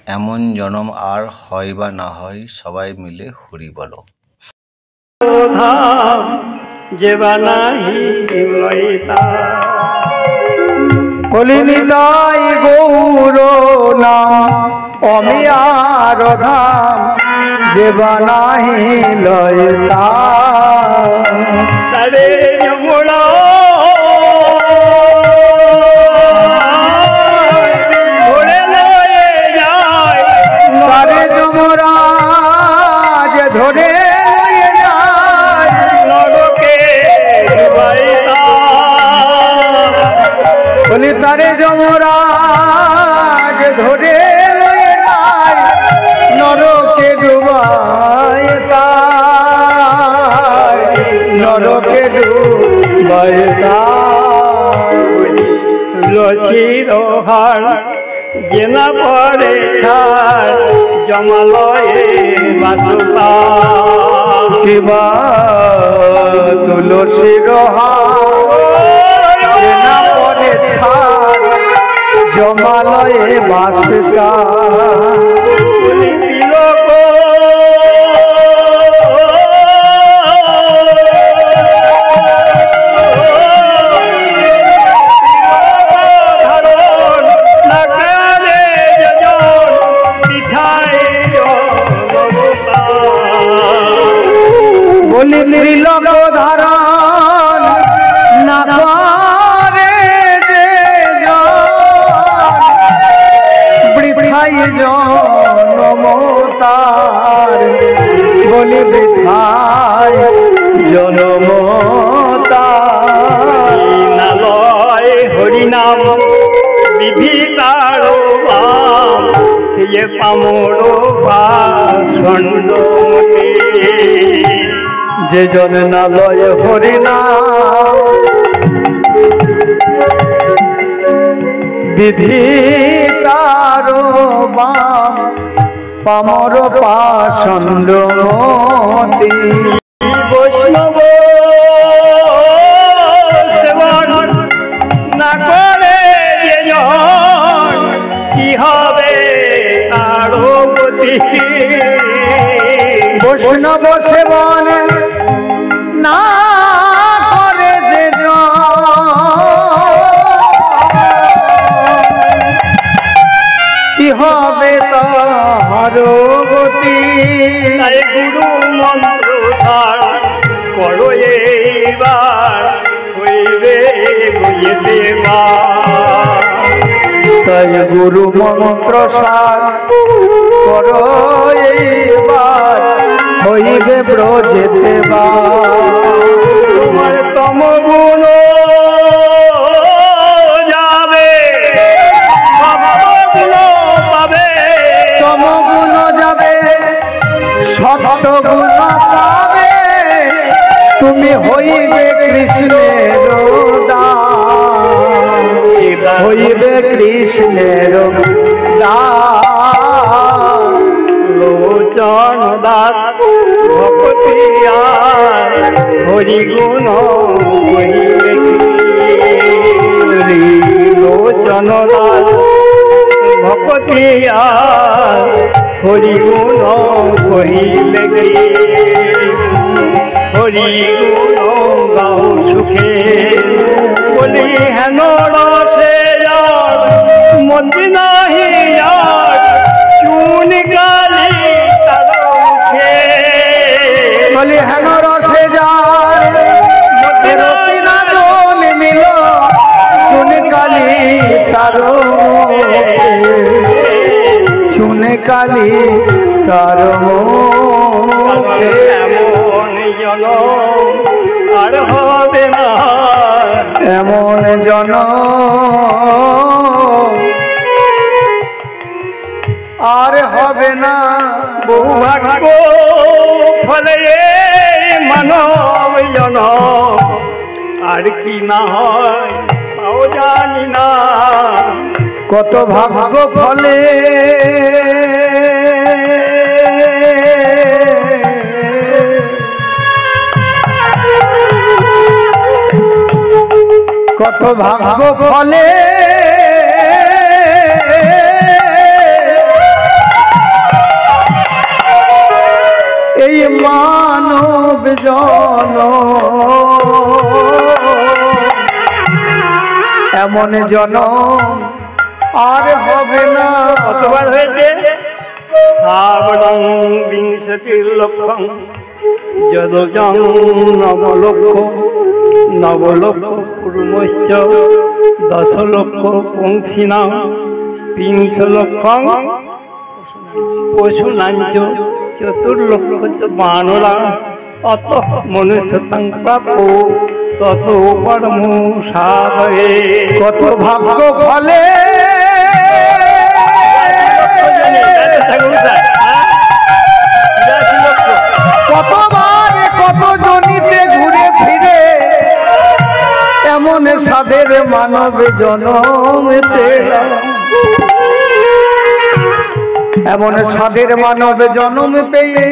এমন জনম আর হয় বা না হয়, সবাই মিলে হরি বলো। নিতাই গৌর নাম অমিয়ার ধাম দেবা নাহি লয়তা তারে যমুনা ধরে লয়ে যায় তারে যমুনা যে ধরে লয়ে যায় নরকে ডুবাইতা বলি তারে যমুনা যে ধরে লয়ে যায় নরকে ডুবাইতা নরকে ডুবাইতা লসির হার জেনা পরে ছাড় জমালয়ে বাসুতা শিবা তুলসীর হার জেনা পরে ছাড় জমালয়ে বাসুতা বলি ত্রিলোক ধারণ না করে যে বৃথাই জনমতার বলি বৃথাই জনমতার নালয় হরিনাম বিধিতার পামর পাণ্ডমতি যে জন নালয় হরিনাম বিধি তার পামর পাণ্ডমতি বৈষ্ণব সেবন না করে যে জন কি হবে তার গতি বৈষ্ণব সেবন না করে যে কি হবে তার গতি গুরু মন্ত্র সার করো এইবার হইবে হইয়ে দেবা তাই গুরু মন্ত্র সার করো এইবার হইবে ব্রজে দেবা তোমার তম গুণ যাবে সত্য পাবে তম গুণ যাবে সত্য গুণ পাবে তুমি হইবে কৃষ্ণের দাস হইবে কৃষ্ণের দাস লোচন দাস ভক্তিয়া হরি গুণ লোচন দাস ভক্তিয়া হরি গুণ কহিলে হরি গুণ গাও সুখে বলি হেন রসে মন্দি নাহি চুন গালি তার মুখে বলি হেন রসে যায় মিল চুন গালি তার চুন গালি তার মুখে এমন জন আর হবে না এমন জন আর হবে না বহু ভাগ্য ফলে মানব জন আর কি না হয় তাও জানি না কত ভাগ্য ফলে কত ভাগ্য ফলে জন এমন জনম আর হবে না। কতবার হয়েছে? বিংশতির লক্ষং যদজং নবলক্ষ নবলক্ষ কুর্মশ্চ দশলক্ষ পংসিনা বিংশ লক্ষং পশুনাঞ্চ চতুর্লক্ষ চ বানরা অত মনুষ্যং প্রাপ্য তত পরম সাধয়ে। কত ভাগ্য ফলে কতবার কত জনিতে ঘুরে ফিরে এমন সাধের মানব জনমেতে এমন সাধের মানব জন্ম পেয়ে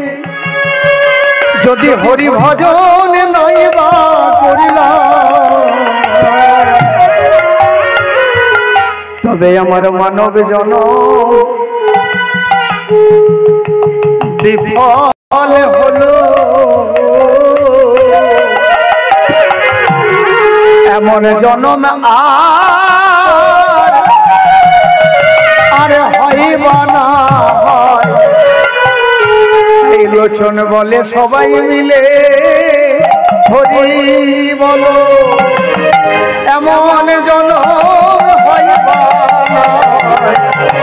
যদি হরি ভজন নাই বা করিলাম তবে আমার মানব জন্ম বিফল হলো। এমন জন্ম আর হইবা না হয়। এই লোচন বলে সবাই মিলে হরি বলো। এমন জন্ম হইবা না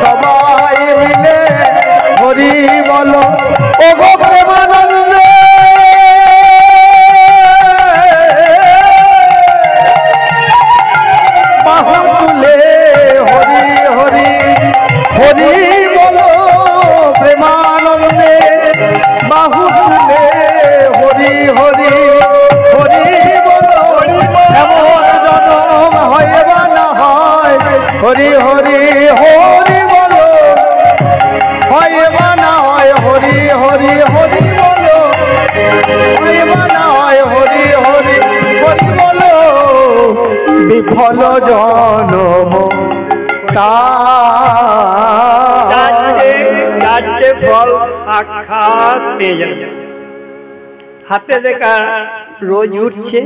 সবাই মিলে হরি বলো। ও গো প্রেমানন্দ বাহু তুলে হরি হরি হরি বলো। প্রেমানন্দে বাহু তুলে হরি হরি হরি বলো। এমন জনম হয় বা না হয় হরি হরি হরি বলো। হয় বা না হয় হরি হরি হরি বলো। হয় বা না হয় হরি হরি হরি বলো। বিফল জনম চারটে ফল সাক্ষাৎ পেয়ে যাবে। হাতে দেখা রোজ উঠছে